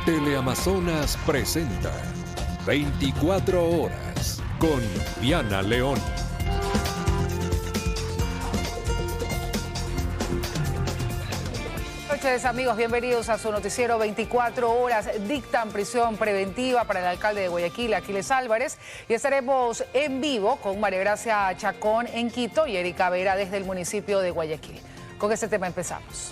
Teleamazonas presenta 24 horas con Diana León. Buenas noches, amigos, bienvenidos a su noticiero 24 horas. Dictan prisión preventiva para el alcalde de Guayaquil, Aquiles Álvarez, y estaremos en vivo con María Gracia Chacón en Quito y Erika Vera desde el municipio de Guayaquil. Con este tema empezamos.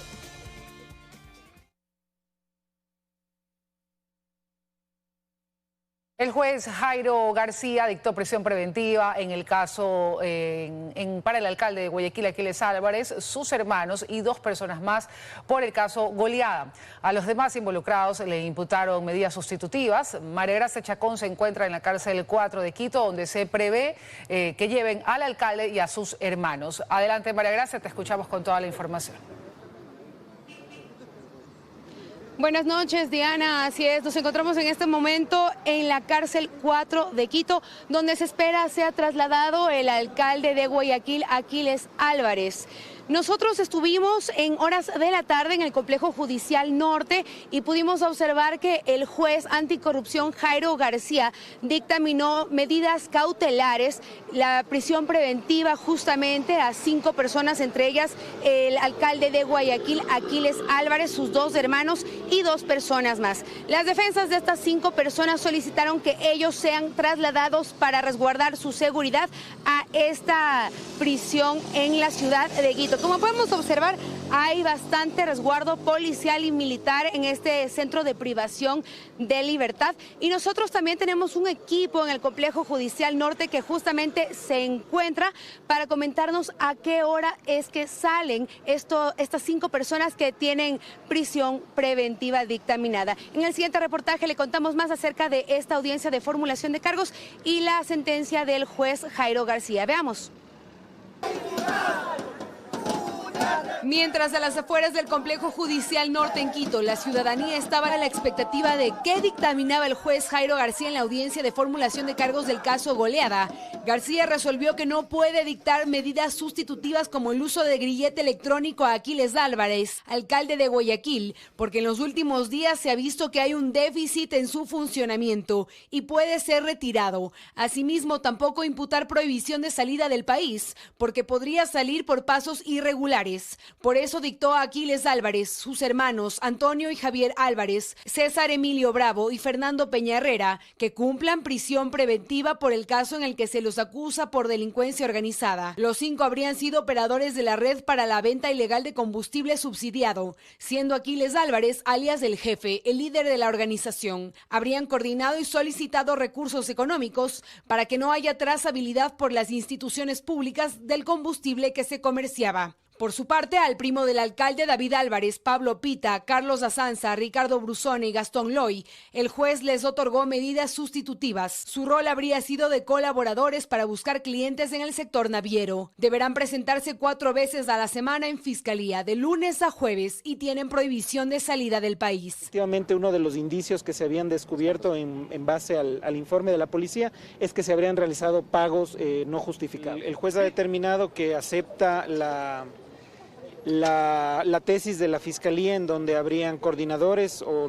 El juez Jairo García dictó prisión preventiva en el caso para el alcalde de Guayaquil, Aquiles Álvarez, sus hermanos y 2 personas más por el caso Goleada. A los demás involucrados le imputaron medidas sustitutivas. María Gracia Chacón se encuentra en la cárcel 4 de Quito, donde se prevé que lleven al alcalde y a sus hermanos. Adelante, María Gracia, te escuchamos con toda la información. Buenas noches, Diana. Así es, nos encontramos en este momento en la cárcel 4 de Quito, donde se espera sea trasladado el alcalde de Guayaquil, Aquiles Álvarez. Nosotros estuvimos en horas de la tarde en el Complejo Judicial Norte y pudimos observar que el juez anticorrupción Jairo García dictaminó medidas cautelares, la prisión preventiva justamente a 5 personas, entre ellas el alcalde de Guayaquil, Aquiles Álvarez, sus 2 hermanos y 2 personas más. Las defensas de estas 5 personas solicitaron que ellos sean trasladados para resguardar su seguridad a esta prisión en la ciudad de Quito. Como podemos observar, hay bastante resguardo policial y militar en este centro de privación de libertad. Y nosotros también tenemos un equipo en el Complejo Judicial Norte que justamente se encuentra para comentarnos a qué hora es que salen estas 5 personas que tienen prisión preventiva dictaminada. En el siguiente reportaje le contamos más acerca de esta audiencia de formulación de cargos y la sentencia del juez Jairo García. Veamos. Mientras a las afueras del Complejo Judicial Norte en Quito, la ciudadanía estaba a la expectativa de qué dictaminaba el juez Jairo García en la audiencia de formulación de cargos del caso Goleada, García resolvió que no puede dictar medidas sustitutivas como el uso de grillete electrónico a Aquiles Álvarez, alcalde de Guayaquil, porque en los últimos días se ha visto que hay un déficit en su funcionamiento y puede ser retirado. Asimismo, tampoco imputar prohibición de salida del país, porque podría salir por pasos irregulares. Por eso dictó a Aquiles Álvarez, sus hermanos Antonio y Javier Álvarez, César Emilio Bravo y Fernando Peña Herrera, que cumplan prisión preventiva por el caso en el que se los acusa por delincuencia organizada. Los 5 habrían sido operadores de la red para la venta ilegal de combustible subsidiado, siendo Aquiles Álvarez, alias el jefe, el líder de la organización. Habrían coordinado y solicitado recursos económicos para que no haya trazabilidad por las instituciones públicas del combustible que se comerciaba. Por su parte, al primo del alcalde David Álvarez, Pablo Pita, Carlos Azanza, Ricardo Brusone y Gastón Loy, el juez les otorgó medidas sustitutivas. Su rol habría sido de colaboradores para buscar clientes en el sector naviero. Deberán presentarse 4 veces a la semana en fiscalía, de lunes a jueves, y tienen prohibición de salida del país. Efectivamente, uno de los indicios que se habían descubierto en base al informe de la policía es que se habrían realizado pagos no justificados. El juez ha determinado que acepta la tesis de la Fiscalía, en donde habrían coordinadores o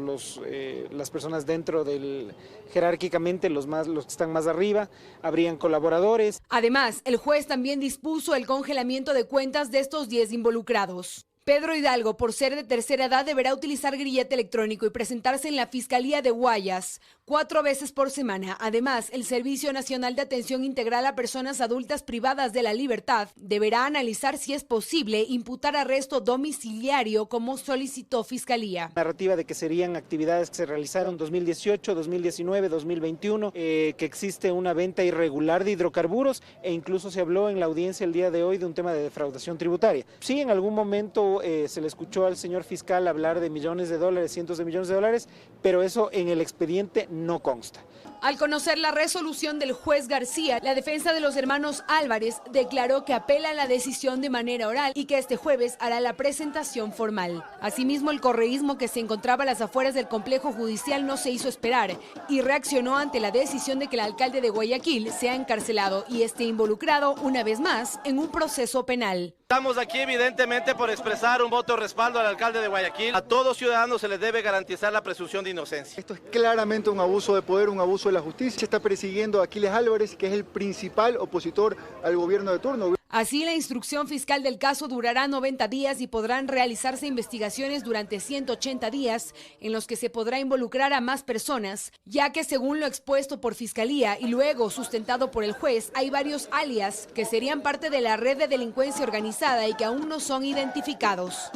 las personas dentro del jerárquicamente los que están más arriba, habrían colaboradores. Además, el juez también dispuso el congelamiento de cuentas de estos 10 involucrados. Pedro Hidalgo, por ser de tercera edad, deberá utilizar grillete electrónico y presentarse en la Fiscalía de Guayas 4 veces por semana. Además, el Servicio Nacional de Atención Integral a Personas Adultas Privadas de la Libertad deberá analizar si es posible imputar arresto domiciliario como solicitó Fiscalía. Narrativa de que serían actividades que se realizaron 2018, 2019, 2021, que existe una venta irregular de hidrocarburos e incluso se habló en la audiencia el día de hoy de un tema de defraudación tributaria. Sí, en algún momento se le escuchó al señor fiscal hablar de millones de dólares, cientos de millones de dólares, pero eso en el expediente no consta. Al conocer la resolución del juez García, la defensa de los hermanos Álvarez declaró que apela a la decisión de manera oral y que este jueves hará la presentación formal. Asimismo, el correísmo que se encontraba a las afueras del complejo judicial no se hizo esperar y reaccionó ante la decisión de que el alcalde de Guayaquil sea encarcelado y esté involucrado una vez más en un proceso penal. Estamos aquí evidentemente por expresar un voto de respaldo al alcalde de Guayaquil. A todos ciudadanos se les debe garantizar la presunción de inocencia. Esto es claramente un abuso de poder, un abuso de la justicia. Se está persiguiendo a Aquiles Álvarez, que es el principal opositor al gobierno de turno. Así, la instrucción fiscal del caso durará 90 días y podrán realizarse investigaciones durante 180 días, en los que se podrá involucrar a más personas, ya que según lo expuesto por Fiscalía y luego sustentado por el juez, hay varios alias que serían parte de la red de delincuencia organizada y que aún no son identificados.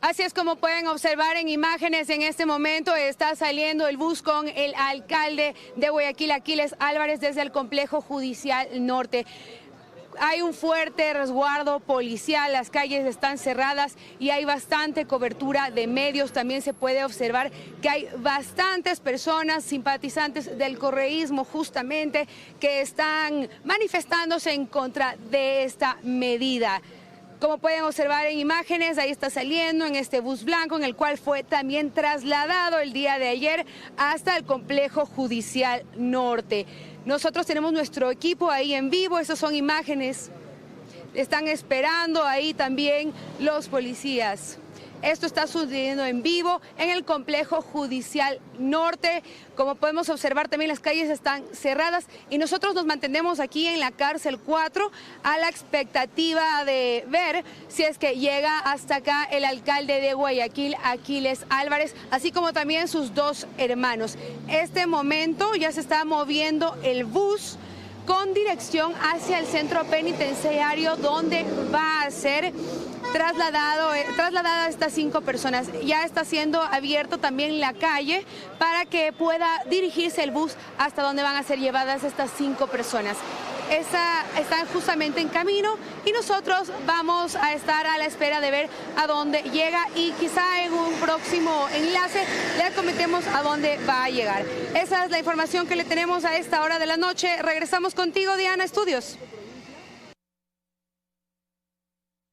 Así es como pueden observar en imágenes. En este momento está saliendo el bus con el alcalde de Guayaquil, Aquiles Álvarez, desde el Complejo Judicial Norte. Hay un fuerte resguardo policial, las calles están cerradas y hay bastante cobertura de medios. También se puede observar que hay bastantes personas simpatizantes del correísmo justamente que están manifestándose en contra de esta medida. Como pueden observar en imágenes, ahí está saliendo en este bus blanco, en el cual fue también trasladado el día de ayer hasta el Complejo Judicial Norte. Nosotros tenemos nuestro equipo ahí en vivo, esas son imágenes. Están esperando ahí también los policías. Esto está sucediendo en vivo en el Complejo Judicial Norte. Como podemos observar, también las calles están cerradas y nosotros nos mantenemos aquí en la cárcel 4 a la expectativa de ver si es que llega hasta acá el alcalde de Guayaquil, Aquiles Álvarez, así como también sus dos hermanos. Este momento ya se está moviendo el bus con dirección hacia el centro penitenciario, donde va a ser trasladadas estas 5 personas. Ya está siendo abierto también la calle para que pueda dirigirse el bus hasta donde van a ser llevadas estas 5 personas. Están justamente en camino y nosotros vamos a estar a la espera de ver a dónde llega y quizá en un próximo enlace le comentemos a dónde va a llegar. Esa es la información que le tenemos a esta hora de la noche. Regresamos contigo, Diana, estudios.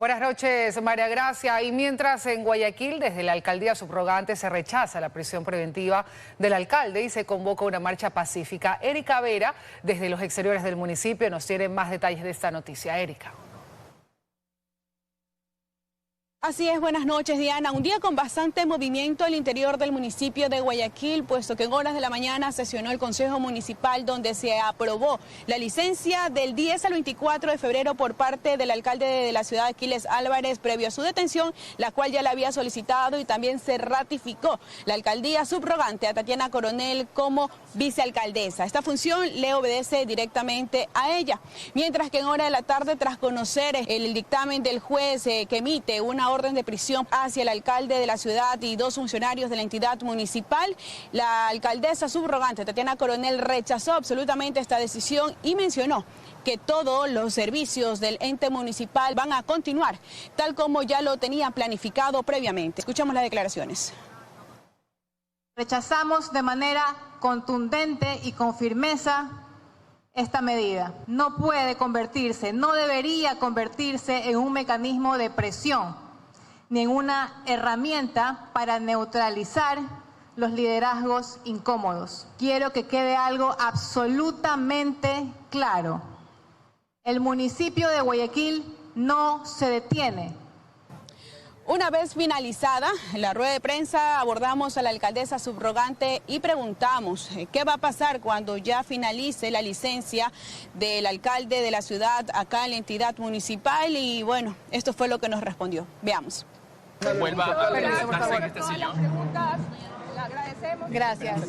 Buenas noches, María Gracia. Y mientras en Guayaquil, desde la alcaldía subrogante, se rechaza la prisión preventiva del alcalde y se convoca una marcha pacífica. Erika Vera, desde los exteriores del municipio, nos tiene más detalles de esta noticia. Erika. Así es, buenas noches, Diana. Un día con bastante movimiento al interior del municipio de Guayaquil, puesto que en horas de la mañana sesionó el Consejo Municipal, donde se aprobó la licencia del 10 al 24 de febrero por parte del alcalde de la ciudad, Aquiles Álvarez, previo a su detención, la cual ya la había solicitado, y también se ratificó la alcaldía subrogante a Tatiana Coronel como vicealcaldesa. Esta función le obedece directamente a ella. Mientras que en hora de la tarde, tras conocer el dictamen del juez que emite una orden de prisión hacia el alcalde de la ciudad y 2 funcionarios de la entidad municipal, la alcaldesa subrogante Tatiana Coronel rechazó absolutamente esta decisión y mencionó que todos los servicios del ente municipal van a continuar tal como ya lo tenía planificado previamente. Escuchamos las declaraciones. Rechazamos de manera contundente y con firmeza esta medida. No puede convertirse, no debería convertirse en un mecanismo de presión ni en una herramienta para neutralizar los liderazgos incómodos. Quiero que quede algo absolutamente claro. El municipio de Guayaquil no se detiene. Una vez finalizada la rueda de prensa, abordamos a la alcaldesa subrogante y preguntamos qué va a pasar cuando ya finalice la licencia del alcalde de la ciudad acá en la entidad municipal, y bueno, esto fue lo que nos respondió. Veamos. Vuelva a sentarse en este sillón. Gracias.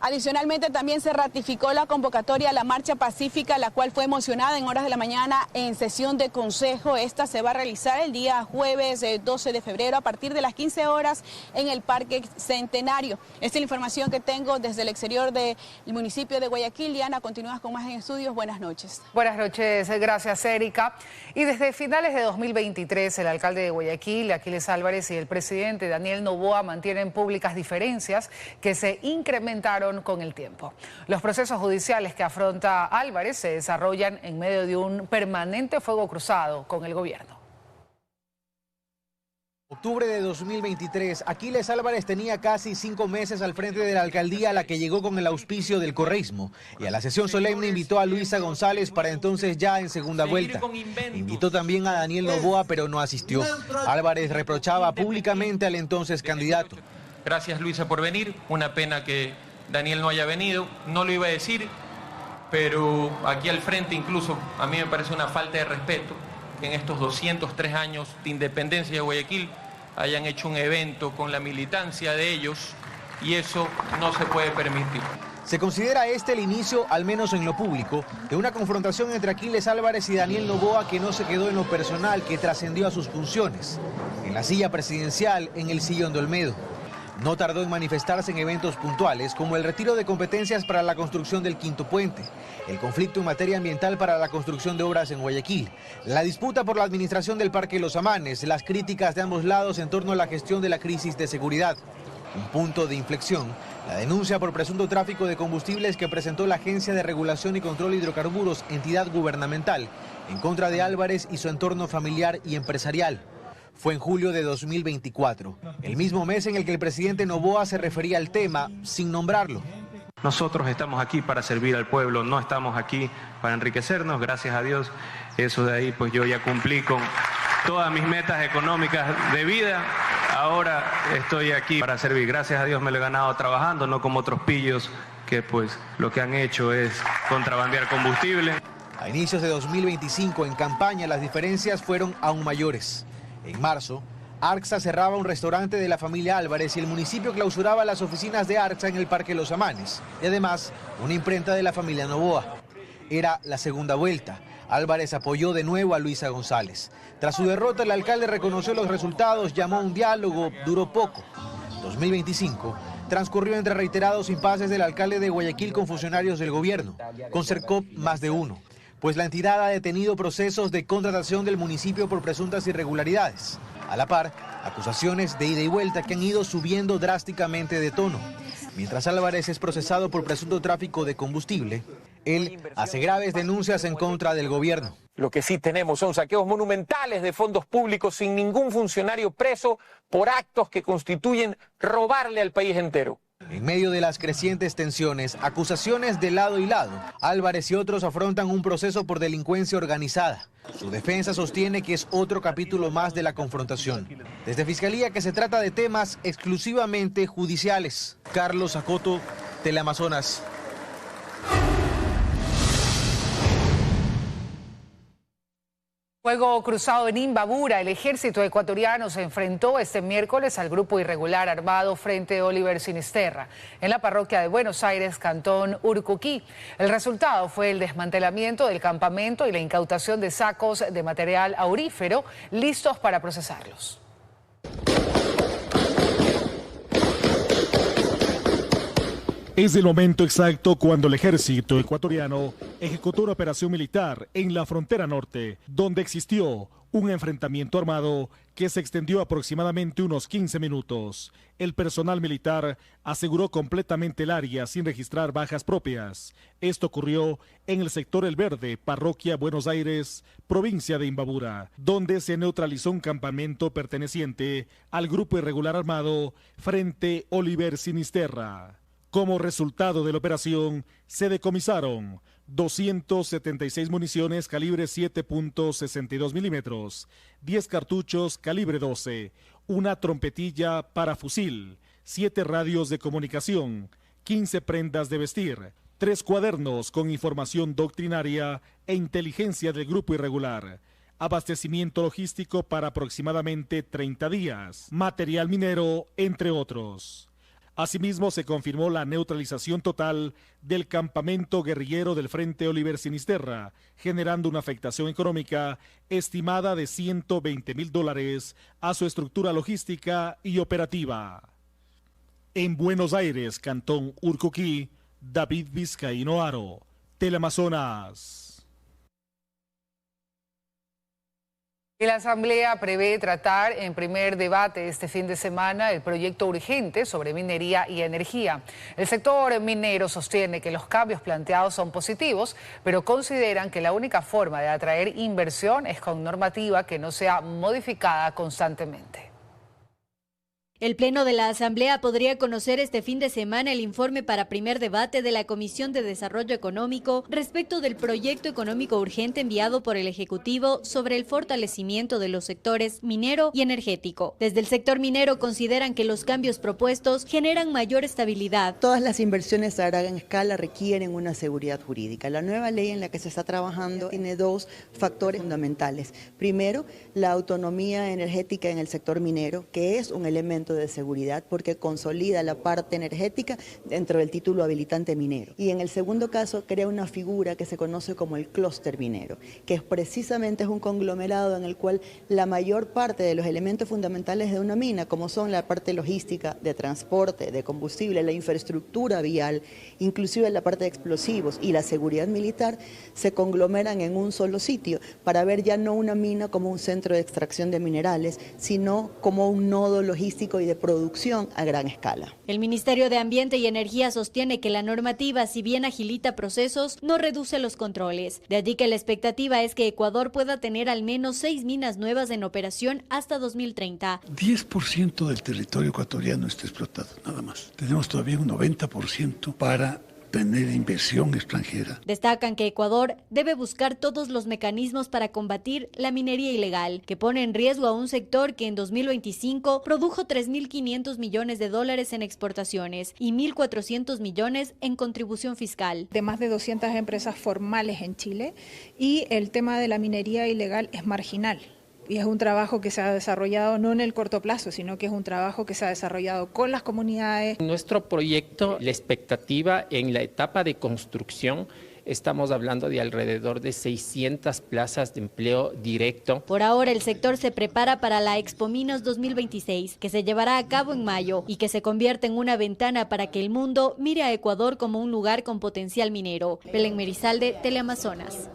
Adicionalmente, también se ratificó la convocatoria a la marcha pacífica, la cual fue emocionada en horas de la mañana en sesión de consejo. Esta se va a realizar el día jueves 12 de febrero a partir de las 15 horas en el Parque Centenario. Esta es la información que tengo desde el exterior del municipio de Guayaquil. Diana, continúas con más en estudios. Buenas noches. Buenas noches, gracias, Erika. Y desde finales de 2023, el alcalde de Guayaquil, Aquiles Álvarez, y el presidente Daniel Noboa mantienen públicas diferencias que se incrementaron con el tiempo. Los procesos judiciales que afronta Álvarez se desarrollan en medio de un permanente fuego cruzado con el gobierno. Octubre de 2023, Aquiles Álvarez tenía casi 5 meses al frente de la alcaldía a la que llegó con el auspicio del correísmo y a la sesión solemne invitó a Luisa González para entonces ya en segunda vuelta. Invitó también a Daniel Noboa pero no asistió. Álvarez reprochaba públicamente al entonces candidato. Gracias Luisa por venir, una pena que Daniel no haya venido, no lo iba a decir, pero aquí al frente incluso a mí me parece una falta de respeto que en estos 203 años de independencia de Guayaquil hayan hecho un evento con la militancia de ellos y eso no se puede permitir. Se considera este el inicio, al menos en lo público, de una confrontación entre Aquiles Álvarez y Daniel Noboa que no se quedó en lo personal, que trascendió a sus funciones. En la silla presidencial, en el sillón de Olmedo. No tardó en manifestarse en eventos puntuales como el retiro de competencias para la construcción del quinto puente, el conflicto en materia ambiental para la construcción de obras en Guayaquil, la disputa por la administración del Parque Los Amanes, las críticas de ambos lados en torno a la gestión de la crisis de seguridad. Un punto de inflexión, la denuncia por presunto tráfico de combustibles que presentó la Agencia de Regulación y Control de Hidrocarburos, entidad gubernamental, en contra de Álvarez y su entorno familiar y empresarial. Fue en julio de 2024, el mismo mes en el que el presidente Noboa se refería al tema sin nombrarlo. Nosotros estamos aquí para servir al pueblo, no estamos aquí para enriquecernos, gracias a Dios. Eso de ahí pues yo ya cumplí con todas mis metas económicas de vida. Ahora estoy aquí para servir, gracias a Dios me lo he ganado trabajando, no como otros pillos que pues lo que han hecho es contrabandear combustible. A inicios de 2025 en campaña las diferencias fueron aún mayores. En marzo, ARCSA cerraba un restaurante de la familia Álvarez y el municipio clausuraba las oficinas de ARCSA en el Parque Los Amanes y además una imprenta de la familia Noboa. Era la segunda vuelta. Álvarez apoyó de nuevo a Luisa González. Tras su derrota, el alcalde reconoció los resultados, llamó a un diálogo, duró poco. 2025 transcurrió entre reiterados impases del alcalde de Guayaquil con funcionarios del gobierno. Con Sercop más de uno, pues la entidad ha detenido procesos de contratación del municipio por presuntas irregularidades. A la par, acusaciones de ida y vuelta que han ido subiendo drásticamente de tono. Mientras Álvarez es procesado por presunto tráfico de combustible, él hace graves denuncias en contra del gobierno. Lo que sí tenemos son saqueos monumentales de fondos públicos sin ningún funcionario preso por actos que constituyen robarle al país entero. En medio de las crecientes tensiones, acusaciones de lado y lado, Álvarez y otros afrontan un proceso por delincuencia organizada. Su defensa sostiene que es otro capítulo más de la confrontación. Desde Fiscalía que se trata de temas exclusivamente judiciales. Carlos Acoto, Teleamazonas. Fuego cruzado en Imbabura, el ejército ecuatoriano se enfrentó este miércoles al grupo irregular armado Frente Oliver Sinisterra en la parroquia de Buenos Aires, cantón Urcuquí. El resultado fue el desmantelamiento del campamento y la incautación de sacos de material aurífero listos para procesarlos. Es el momento exacto cuando el ejército ecuatoriano ejecutó una operación militar en la frontera norte, donde existió un enfrentamiento armado que se extendió aproximadamente unos 15 minutos. El personal militar aseguró completamente el área sin registrar bajas propias. Esto ocurrió en el sector El Verde, parroquia Buenos Aires, provincia de Imbabura, donde se neutralizó un campamento perteneciente al grupo irregular armado Frente Oliver Sinisterra. Como resultado de la operación, se decomisaron 276 municiones calibre 7.62 milímetros, 10 cartuchos calibre 12, una trompetilla para fusil, 7 radios de comunicación, 15 prendas de vestir, 3 cuadernos con información doctrinaria e inteligencia del grupo irregular, abastecimiento logístico para aproximadamente 30 días, material minero, entre otros. Asimismo, se confirmó la neutralización total del campamento guerrillero del Frente Oliver Sinisterra, generando una afectación económica estimada de $120.000 a su estructura logística y operativa. En Buenos Aires, cantón Urcuquí, David Vizcaíno Aro, Teleamazonas. La Asamblea prevé tratar en primer debate este fin de semana el proyecto urgente sobre minería y energía. El sector minero sostiene que los cambios planteados son positivos, pero consideran que la única forma de atraer inversión es con normativa que no sea modificada constantemente. El Pleno de la Asamblea podría conocer este fin de semana el informe para primer debate de la Comisión de Desarrollo Económico respecto del proyecto económico urgente enviado por el Ejecutivo sobre el fortalecimiento de los sectores minero y energético. Desde el sector minero consideran que los cambios propuestos generan mayor estabilidad. Todas las inversiones a gran escala requieren una seguridad jurídica. La nueva ley en la que se está trabajando tiene dos factores fundamentales. Primero, la autonomía energética en el sector minero, que es un elemento de seguridad porque consolida la parte energética dentro del título habilitante minero. Y en el segundo caso crea una figura que se conoce como el clúster minero, que precisamente es un conglomerado en el cual la mayor parte de los elementos fundamentales de una mina, como son la parte logística, de transporte, de combustible, la infraestructura vial, inclusive la parte de explosivos y la seguridad militar, se conglomeran en un solo sitio para ver ya no una mina como un centro de extracción de minerales, sino como un nodo logístico y de producción a gran escala. El Ministerio de Ambiente y Energía sostiene que la normativa, si bien agilita procesos, no reduce los controles. De allí que la expectativa es que Ecuador pueda tener al menos 6 minas nuevas en operación hasta 2030. 10% del territorio ecuatoriano está explotado, nada más. Tenemos todavía un 90% para tener inversión extranjera. Destacan que Ecuador debe buscar todos los mecanismos para combatir la minería ilegal, que pone en riesgo a un sector que en 2025 produjo 3.500 millones de dólares en exportaciones y 1.400 millones en contribución fiscal. De más de 200 empresas formales en Chile, y el tema de la minería ilegal es marginal. Y es un trabajo que se ha desarrollado no en el corto plazo, sino que es un trabajo que se ha desarrollado con las comunidades. Nuestro proyecto, la expectativa en la etapa de construcción, estamos hablando de alrededor de 600 plazas de empleo directo. Por ahora el sector se prepara para la Expo Minas 2026, que se llevará a cabo en mayo y que se convierte en una ventana para que el mundo mire a Ecuador como un lugar con potencial minero. Belén Merizalde, Teleamazonas.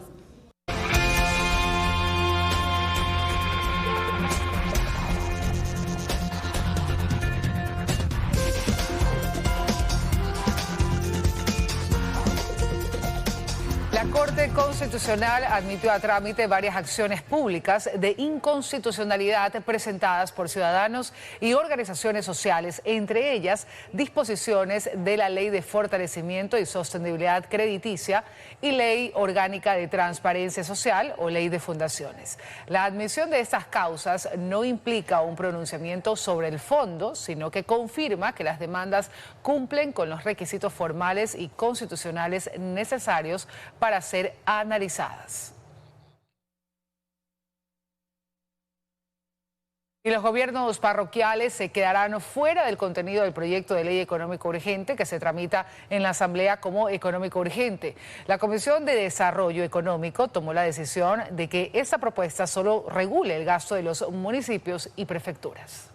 La Corte Constitucional admitió a trámite varias acciones públicas de inconstitucionalidad presentadas por ciudadanos y organizaciones sociales, entre ellas disposiciones de la Ley de Fortalecimiento y Sostenibilidad Crediticia y Ley Orgánica de Transparencia Social o Ley de Fundaciones. La admisión de estas causas no implica un pronunciamiento sobre el fondo, sino que confirma que las demandas cumplen con los requisitos formales y constitucionales necesarios para ser analizadas. Y los gobiernos parroquiales se quedarán fuera del contenido del proyecto de ley económico urgente que se tramita en la Asamblea como económico urgente. La Comisión de Desarrollo Económico tomó la decisión de que esta propuesta solo regule el gasto de los municipios y prefecturas.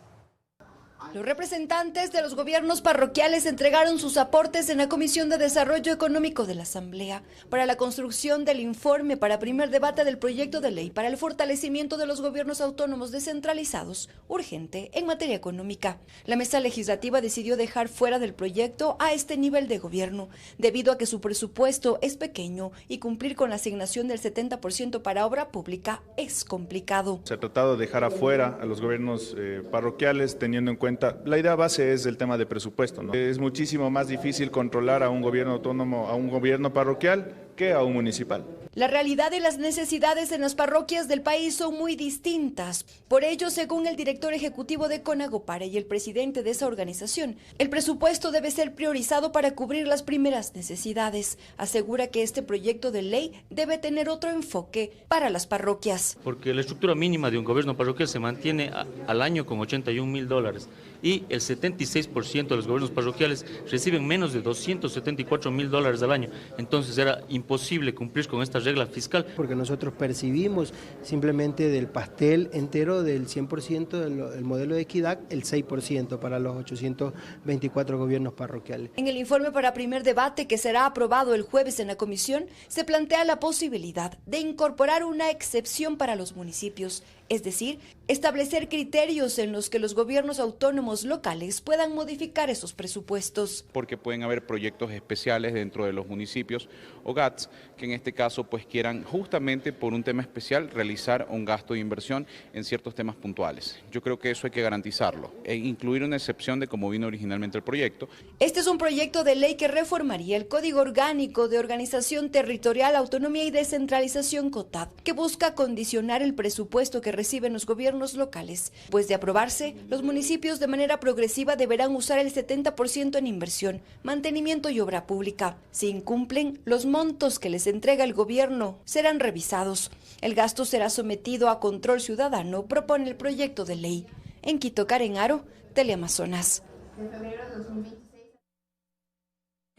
Los representantes de los gobiernos parroquiales entregaron sus aportes en la Comisión de Desarrollo Económico de la Asamblea para la construcción del informe para primer debate del proyecto de ley para el fortalecimiento de los gobiernos autónomos descentralizados, urgente en materia económica. La mesa legislativa decidió dejar fuera del proyecto a este nivel de gobierno, debido a que su presupuesto es pequeño y cumplir con la asignación del 70% para obra pública es complicado. Se ha tratado de dejar afuera a los gobiernos parroquiales, teniendo en cuenta la idea base es el tema de presupuesto, ¿no? Es muchísimo más difícil controlar a un gobierno autónomo, a un gobierno parroquial, que a un municipal. La realidad y las necesidades en las parroquias del país son muy distintas. Por ello, según el director ejecutivo de Conagopara y el presidente de esa organización, el presupuesto debe ser priorizado para cubrir las primeras necesidades. Asegura que este proyecto de ley debe tener otro enfoque para las parroquias. Porque la estructura mínima de un gobierno parroquial se mantiene al año con $81.000 y el 76% de los gobiernos parroquiales reciben menos de $274.000 al año. Entonces era imposible cumplir con esta regla fiscal. Porque nosotros percibimos simplemente del pastel entero del 100% del modelo de equidad, el 6% para los 824 gobiernos parroquiales. En el informe para primer debate que será aprobado el jueves en la comisión, se plantea la posibilidad de incorporar una excepción para los municipios, es decir, establecer criterios en los que los gobiernos autónomos locales puedan modificar esos presupuestos. Porque pueden haber proyectos especiales dentro de los municipios o GATS que en este caso pues quieran justamente por un tema especial realizar un gasto de inversión en ciertos temas puntuales. Yo creo que eso hay que garantizarlo e incluir una excepción de cómo vino originalmente el proyecto. Este es un proyecto de ley que reformaría el Código Orgánico de Organización Territorial, Autonomía y Descentralización COTAD, que busca condicionar el presupuesto que reciben los gobiernos locales. Pues de aprobarse, los municipios de manera progresiva deberán usar el 70% en inversión, mantenimiento y obra pública. Si incumplen, los montos que les entrega el gobierno serán revisados. El gasto será sometido a control ciudadano, propone el proyecto de ley. En Quito, Karen Aro, Teleamazonas.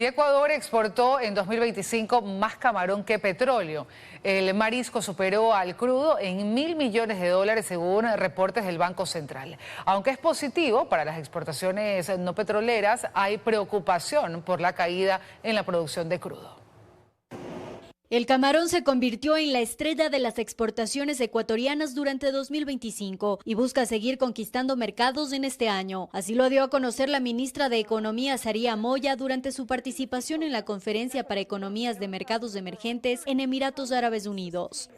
Y Ecuador exportó en 2025 más camarón que petróleo. El marisco superó al crudo en $1.000 millones según reportes del Banco Central. Aunque es positivo para las exportaciones no petroleras, hay preocupación por la caída en la producción de crudo. El camarón se convirtió en la estrella de las exportaciones ecuatorianas durante 2025 y busca seguir conquistando mercados en este año. Así lo dio a conocer la ministra de Economía, Saría Moya, durante su participación en la Conferencia para Economías de Mercados Emergentes en Emiratos Árabes Unidos.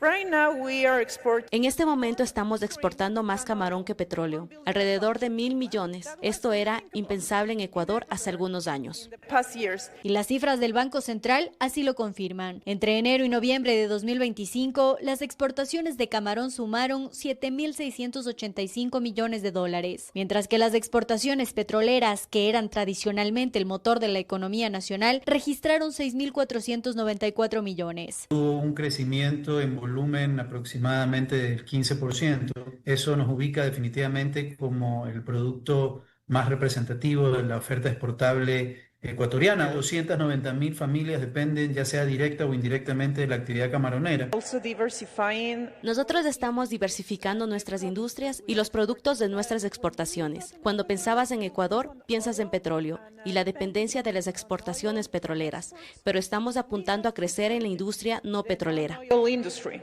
En este momento estamos exportando más camarón que petróleo, alrededor de 1.000 millones. Esto era impensable en Ecuador hace algunos años. Y las cifras del Banco Central así lo confirman. Entre enero y noviembre de 2025, las exportaciones de camarón sumaron $7.685 millones, mientras que las exportaciones petroleras, que eran tradicionalmente el motor de la economía nacional, registraron 6.494 millones. Hubo un crecimiento en volumen aproximadamente del 15%. Eso nos ubica definitivamente como el producto más representativo de la oferta exportable ecuatoriana. 290.000 familias dependen, ya sea directa o indirectamente, de la actividad camaronera. Nosotros estamos diversificando nuestras industrias y los productos de nuestras exportaciones. Cuando pensabas en Ecuador, piensas en petróleo y la dependencia de las exportaciones petroleras, pero estamos apuntando a crecer en la industria no petrolera.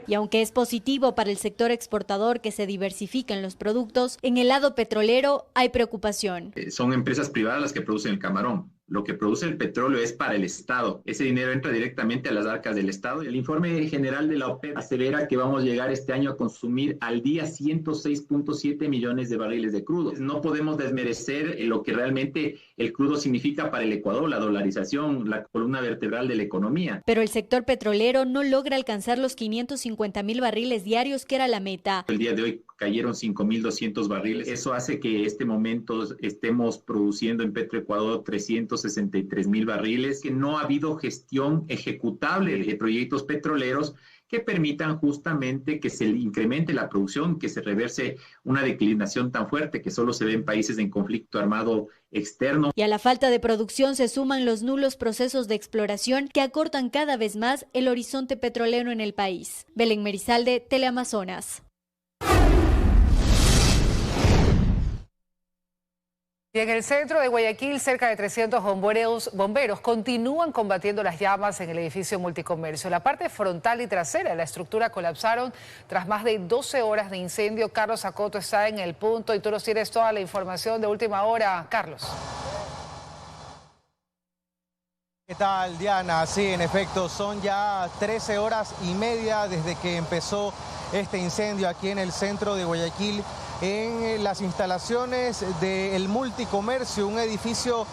Y aunque es positivo para el sector exportador que se diversifiquen los productos, en el lado petrolero hay preocupación. Son empresas privadas las que producen el camarón. Lo que produce el petróleo es para el Estado. Ese dinero entra directamente a las arcas del Estado. El informe general de la OPEP asevera que vamos a llegar este año a consumir al día 106.7 millones de barriles de crudo. No podemos desmerecer lo que realmente el crudo significa para el Ecuador, la dolarización, la columna vertebral de la economía. Pero el sector petrolero no logra alcanzar los 550.000 barriles diarios que era la meta. El día de hoy cayeron 5.200 barriles. Eso hace que en este momento estemos produciendo en Petroecuador 363.000 barriles, que no ha habido gestión ejecutable de proyectos petroleros que permitan justamente que se incremente la producción, que se reverse una declinación tan fuerte que solo se ve en países en conflicto armado externo. Y a la falta de producción se suman los nulos procesos de exploración que acortan cada vez más el horizonte petrolero en el país. Belén Merizalde, Teleamazonas. Y en el centro de Guayaquil, cerca de 300 bomberos continúan combatiendo las llamas en el edificio multicomercio. La parte frontal y trasera de la estructura colapsaron tras más de 12 horas de incendio. Carlos Acoto está en el punto y tú nos tienes toda la información de última hora. Carlos. ¿Qué tal, Diana? Sí, en efecto, son ya 13 horas y media desde que empezó este incendio aquí en el centro de Guayaquil, en las instalaciones del multicomercio, un edificio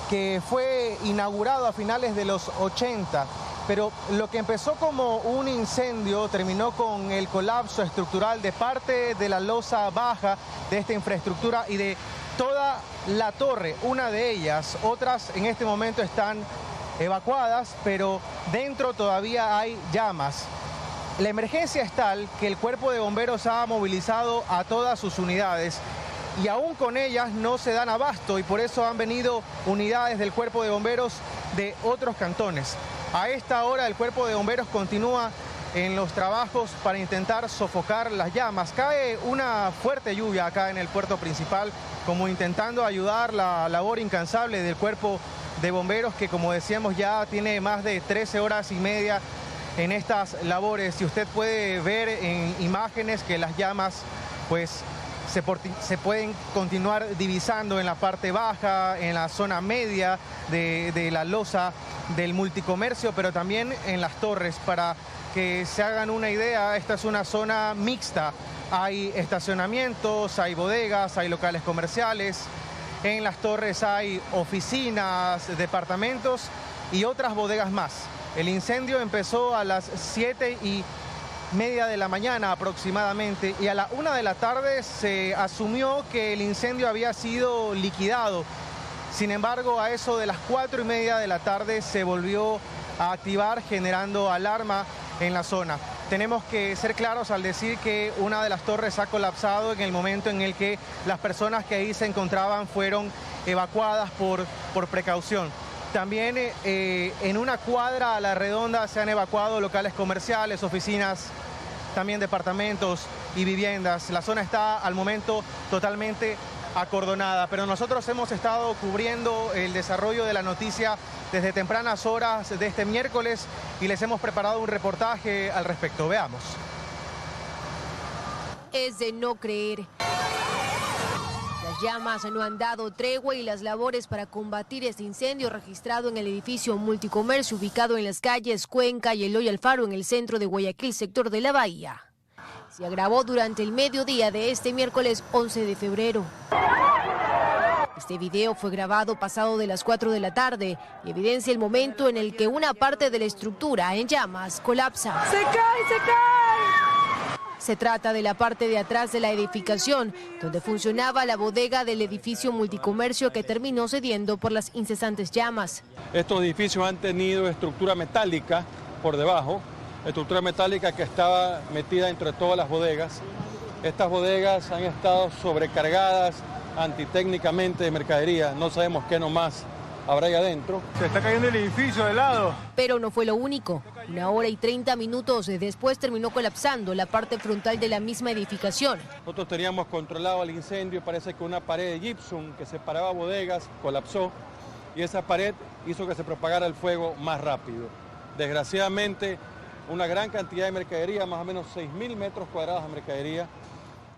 que fue inaugurado a finales de los 80. Pero lo que empezó como un incendio terminó con el colapso estructural de parte de la losa baja de esta infraestructura y de toda la torre, una de ellas. Otras en este momento están evacuadas, pero dentro todavía hay llamas. La emergencia es tal que el Cuerpo de Bomberos ha movilizado a todas sus unidades y aún con ellas no se dan abasto y por eso han venido unidades del Cuerpo de Bomberos de otros cantones. A esta hora el Cuerpo de Bomberos continúa en los trabajos para intentar sofocar las llamas. Cae una fuerte lluvia acá en el puerto principal, como intentando ayudar la labor incansable del Cuerpo de Bomberos, que como decíamos ya tiene más de 13 horas y media en estas labores y usted puede ver en imágenes que las llamas pues se pueden continuar divisando en la parte baja, en la zona media de la losa del multicomercio, pero también en las torres. Para que se hagan una idea, esta es una zona mixta. Hay estacionamientos, hay bodegas, hay locales comerciales. En las torres hay oficinas, departamentos y otras bodegas más. El incendio empezó a las 7:30 de la mañana aproximadamente, y a la 1 de la tarde se asumió que el incendio había sido liquidado. Sin embargo, a eso de las 4:30 de la tarde se volvió a activar, generando alarma en la zona. Tenemos que ser claros al decir que una de las torres ha colapsado en el momento en el que las personas que ahí se encontraban fueron evacuadas por precaución. También en una cuadra a la redonda se han evacuado locales comerciales, oficinas, también departamentos y viviendas. La zona está al momento totalmente acordonada, pero nosotros hemos estado cubriendo el desarrollo de la noticia desde tempranas horas de este miércoles y les hemos preparado un reportaje al respecto. Veamos. Es de no creer. Las llamas no han dado tregua y las labores para combatir este incendio registrado en el edificio multicomercio ubicado en las calles Cuenca y Eloy Alfaro en el centro de Guayaquil, sector de la Bahía, se agravó durante el mediodía de este miércoles 11 de febrero. Este video fue grabado pasado de las 4 de la tarde y evidencia el momento en el que una parte de la estructura en llamas colapsa. ¡Se cae, se cae! Se trata de la parte de atrás de la edificación, donde funcionaba la bodega del edificio multicomercio que terminó cediendo por las incesantes llamas. Estos edificios han tenido estructura metálica por debajo, estructura metálica que estaba metida entre todas las bodegas. Estas bodegas han estado sobrecargadas antitécnicamente de mercadería, no sabemos qué nomás habrá ahí adentro. Se está cayendo el edificio de lado. Pero no fue lo único. 1 hora y 30 minutos después terminó colapsando la parte frontal de la misma edificación. Nosotros teníamos controlado el incendio, parece que una pared de gypsum que separaba bodegas colapsó y esa pared hizo que se propagara el fuego más rápido. Desgraciadamente, una gran cantidad de mercadería, más o menos 6.000 metros cuadrados de mercadería,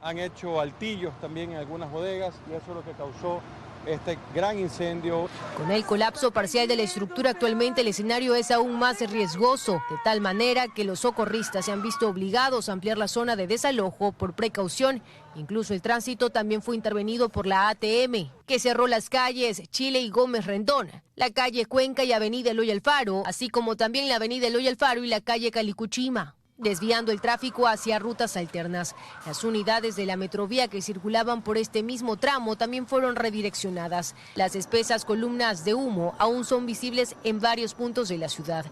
han hecho altillos también en algunas bodegas y eso es lo que causó este gran incendio. Con el colapso parcial de la estructura, actualmente el escenario es aún más riesgoso, de tal manera que los socorristas se han visto obligados a ampliar la zona de desalojo por precaución. Incluso el tránsito también fue intervenido por la ATM, que cerró las calles Chile y Gómez Rendón, la calle Cuenca y avenida Eloy Alfaro, así como también la avenida Eloy Alfaro y la calle Calicuchima, desviando el tráfico hacia rutas alternas. Las unidades de la Metrovía que circulaban por este mismo tramo también fueron redireccionadas. Las espesas columnas de humo aún son visibles en varios puntos de la ciudad.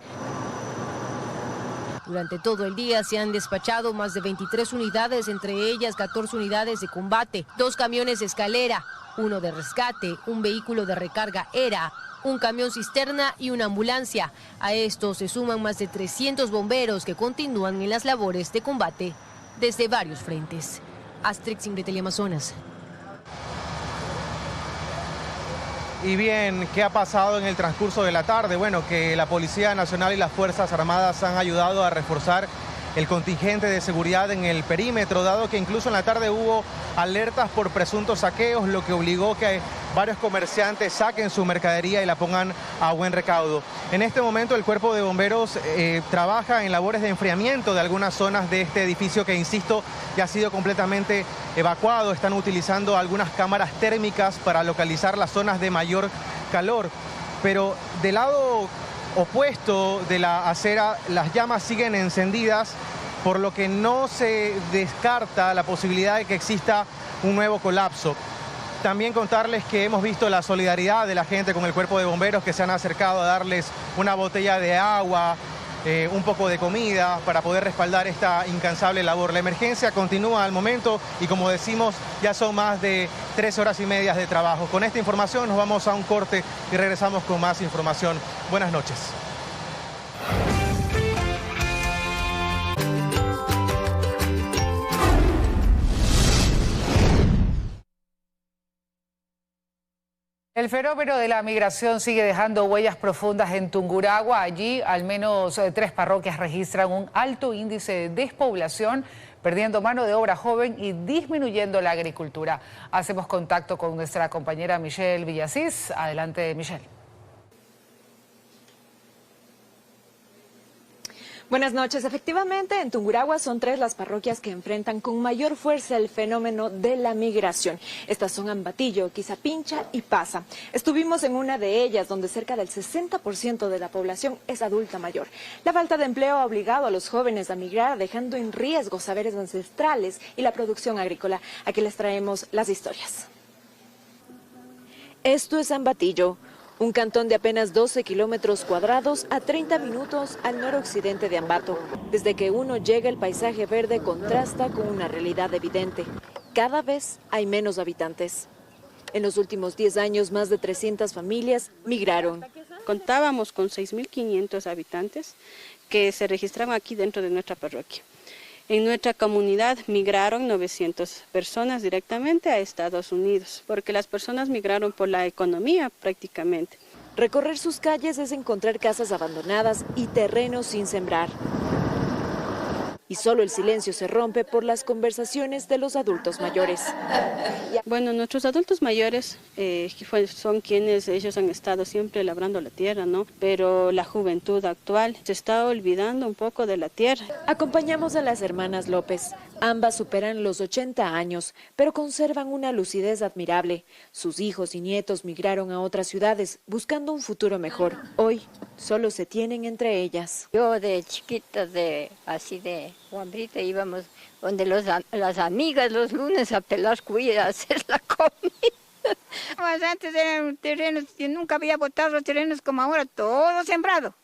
Durante todo el día se han despachado más de 23 unidades, entre ellas 14 unidades de combate, 2 camiones de escalera, 1 de rescate, un vehículo de recarga ERA, un camión cisterna y una ambulancia. A esto se suman más de 300 bomberos que continúan en las labores de combate desde varios frentes. Astrix, Ingrid, Teleamazonas. Y bien, ¿qué ha pasado en el transcurso de la tarde? Bueno, que la Policía Nacional y las Fuerzas Armadas han ayudado a reforzar el contingente de seguridad en el perímetro, dado que incluso en la tarde hubo alertas por presuntos saqueos, lo que obligó que varios comerciantes saquen su mercadería y la pongan a buen recaudo. En este momento el Cuerpo de Bomberos trabaja en labores de enfriamiento de algunas zonas de este edificio que, insisto, ya ha sido completamente evacuado. Están utilizando algunas cámaras térmicas para localizar las zonas de mayor calor. Pero del lado opuesto de la acera, las llamas siguen encendidas, por lo que no se descarta la posibilidad de que exista un nuevo colapso. También contarles que hemos visto la solidaridad de la gente con el Cuerpo de Bomberos, que se han acercado a darles una botella de agua, un poco de comida para poder respaldar esta incansable labor. La emergencia continúa al momento y, como decimos, ya son más de 3 horas y media de trabajo. Con esta información nos vamos a un corte y regresamos con más información. Buenas noches. El fenómeno de la migración sigue dejando huellas profundas en Tungurahua. Allí, al menos 3 parroquias registran un alto índice de despoblación, perdiendo mano de obra joven y disminuyendo la agricultura. Hacemos contacto con nuestra compañera Michelle Villasís. Adelante, Michelle. Buenas noches. Efectivamente, en Tungurahua son 3 las parroquias que enfrentan con mayor fuerza el fenómeno de la migración. Estas son Ambatillo, Quizapincha y Pasa. Estuvimos en una de ellas, donde cerca del 60% de la población es adulta mayor. La falta de empleo ha obligado a los jóvenes a migrar, dejando en riesgo saberes ancestrales y la producción agrícola. Aquí les traemos las historias. Esto es Ambatillo, un cantón de apenas 12 kilómetros cuadrados a 30 minutos al noroccidente de Ambato. Desde que uno llega, el paisaje verde contrasta con una realidad evidente. Cada vez hay menos habitantes. En los últimos 10 años, más de 300 familias migraron. Contábamos con 6.500 habitantes que se registraron aquí dentro de nuestra parroquia. En nuestra comunidad migraron 900 personas directamente a Estados Unidos, porque las personas migraron por la economía prácticamente. Recorrer sus calles es encontrar casas abandonadas y terrenos sin sembrar. Y solo el silencio se rompe por las conversaciones de los adultos mayores. Bueno, nuestros adultos mayores son quienes ellos han estado siempre labrando la tierra, ¿no? Pero la juventud actual se está olvidando un poco de la tierra. Acompañamos a las hermanas López. Ambas superan los 80 años, pero conservan una lucidez admirable. Sus hijos y nietos migraron a otras ciudades buscando un futuro mejor. Hoy solo se tienen entre ellas. Yo de chiquita, así de guambrita, íbamos donde las amigas los lunes a pelar cuya, a hacer la comida. Pues antes eran terrenos, nunca había botado los terrenos como ahora, todo sembrado.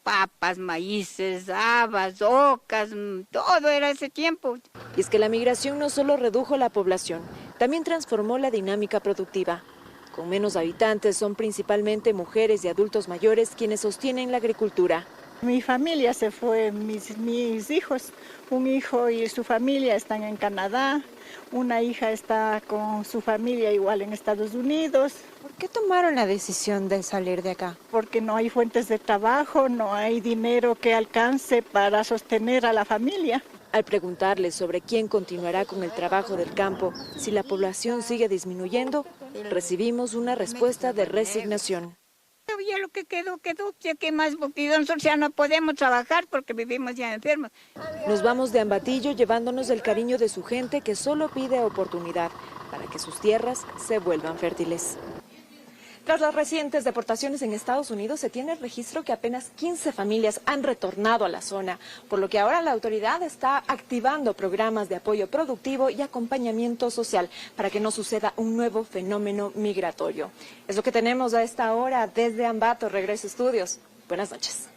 Papas, maíces, habas, ocas, todo era ese tiempo. Y es que la migración no solo redujo la población, también transformó la dinámica productiva. Con menos habitantes son principalmente mujeres y adultos mayores quienes sostienen la agricultura. Mi familia se fue, mis hijos, un hijo y su familia están en Canadá, una hija está con su familia igual en Estados Unidos. ¿Por qué tomaron la decisión de salir de acá? Porque no hay fuentes de trabajo, no hay dinero que alcance para sostener a la familia. Al preguntarles sobre quién continuará con el trabajo del campo, si la población sigue disminuyendo, recibimos una respuesta de resignación. Ya lo que quedó, ya que más, porque nosotros ya no podemos trabajar porque vivimos ya enfermos. Nos vamos de Ambatillo llevándonos el cariño de su gente que solo pide oportunidad para que sus tierras se vuelvan fértiles. Tras las recientes deportaciones en Estados Unidos, se tiene el registro que apenas 15 familias han retornado a la zona, por lo que ahora la autoridad está activando programas de apoyo productivo y acompañamiento social para que no suceda un nuevo fenómeno migratorio. Es lo que tenemos a esta hora desde Ambato. Regreso a estudios. Buenas noches.